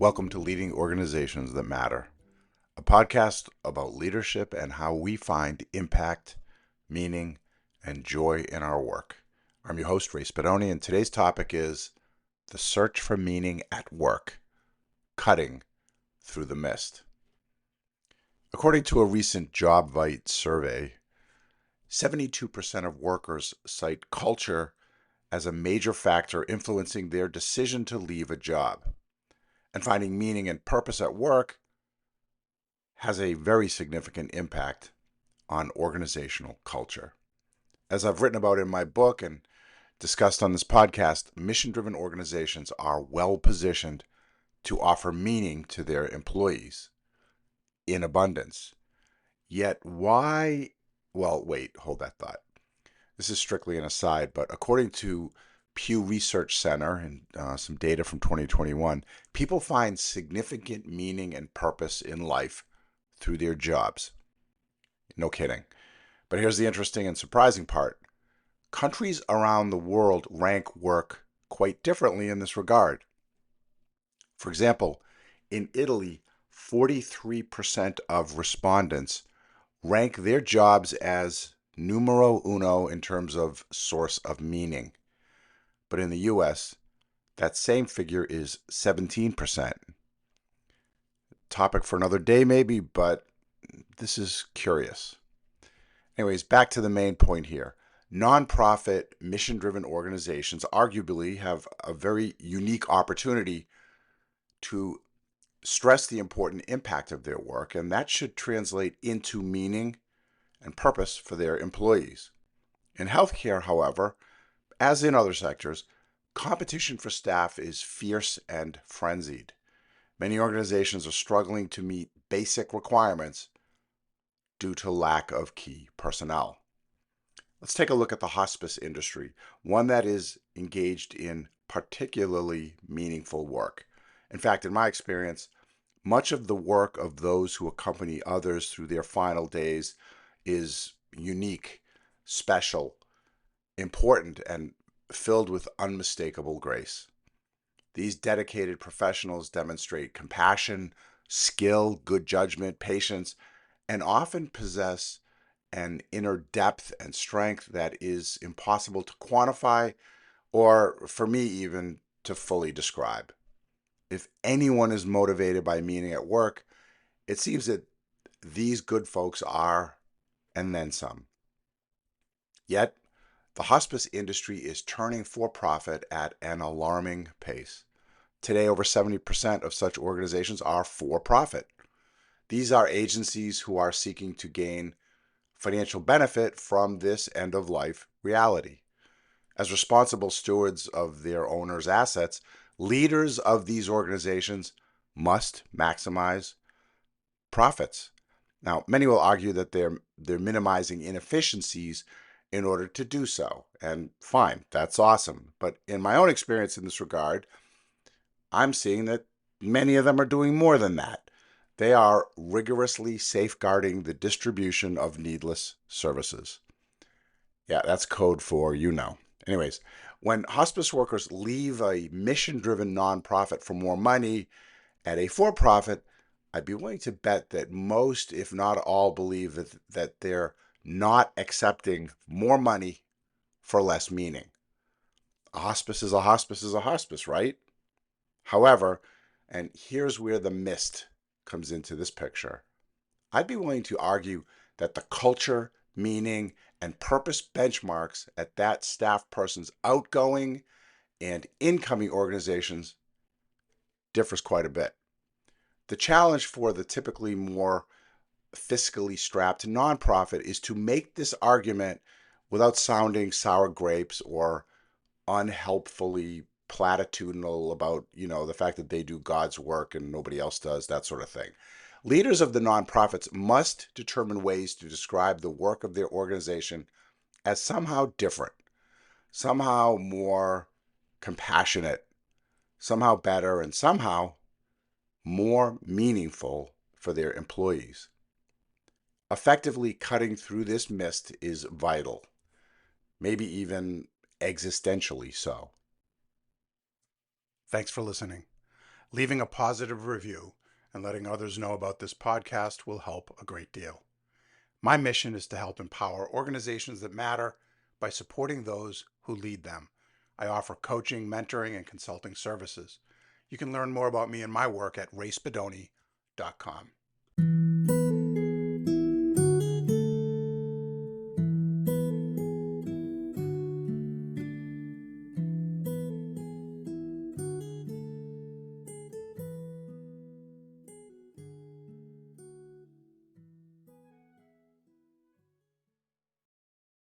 Welcome to Leading Organizations That Matter, a podcast about leadership and how we find impact, meaning, and joy in our work. I'm your host, Ray Spadoni, and today's topic is the search for meaning at work, cutting through the mist. According to a recent JobVite survey, 72% of workers cite culture as a major factor influencing their decision to leave a job. And finding meaning and purpose at work has a very significant impact on organizational culture. As I've written about in my book and discussed on this podcast, mission-driven organizations are well positioned to offer meaning to their employees in abundance. Yet why? Well, wait, hold that thought. This is strictly an aside, but according to Pew Research Center and some data from 2021, people find significant meaning and purpose in life through their jobs. No kidding. But here's the interesting and surprising part. Countries around the world rank work quite differently in this regard. For example, in Italy, 43% of respondents rank their jobs as numero uno in terms of source of meaning. But in the US, that same figure is 17%. Topic for another day maybe, but this is curious. Anyways, back to the main point here. Nonprofit, mission-driven organizations arguably have a very unique opportunity to stress the important impact of their work, and that should translate into meaning and purpose for their employees. In healthcare, however, as in other sectors, competition for staff is fierce and frenzied. Many organizations are struggling to meet basic requirements due to lack of key personnel. Let's take a look at the hospice industry, one that is engaged in particularly meaningful work. In fact, in my experience, much of the work of those who accompany others through their final days is unique, special, important, and filled with unmistakable grace. These dedicated professionals demonstrate compassion, skill, good judgment, patience, and often possess an inner depth and strength that is impossible to quantify or, for me, even to fully describe. If anyone is motivated by meaning at work, it seems that these good folks are, and then some. Yet, the hospice industry is turning for profit at an alarming pace. Today, over 70% of such organizations are for profit. These are agencies who are seeking to gain financial benefit from this end-of-life reality. As responsible stewards of their owners' assets, leaders of these organizations must maximize profits. Now, many will argue that they're minimizing inefficiencies in order to do so. And fine, that's awesome. But in my own experience in this regard, I'm seeing that many of them are doing more than that. They are rigorously safeguarding the distribution of needless services. Yeah, that's code for you know. Anyways, when hospice workers leave a mission-driven nonprofit for more money at a for-profit, I'd be willing to bet that most, if not all, believe that they're not accepting more money for less meaning. A hospice is a hospice is a hospice, right? However, and here's where the mist comes into this picture, I'd be willing to argue that the culture, meaning, and purpose benchmarks at that staff person's outgoing and incoming organizations differs quite a bit. The challenge for the typically more fiscally strapped nonprofit is to make this argument without sounding sour grapes or unhelpfully platitudinal about, the fact that they do God's work and nobody else does, that sort of thing. Leaders of the nonprofits must determine ways to describe the work of their organization as somehow different, somehow more compassionate, somehow better, and somehow more meaningful for their employees. Effectively cutting through this mist is vital, maybe even existentially so. Thanks for listening. Leaving a positive review and letting others know about this podcast will help a great deal. My mission is to help empower organizations that matter by supporting those who lead them. I offer coaching, mentoring, and consulting services. You can learn more about me and my work at raysbedoni.com.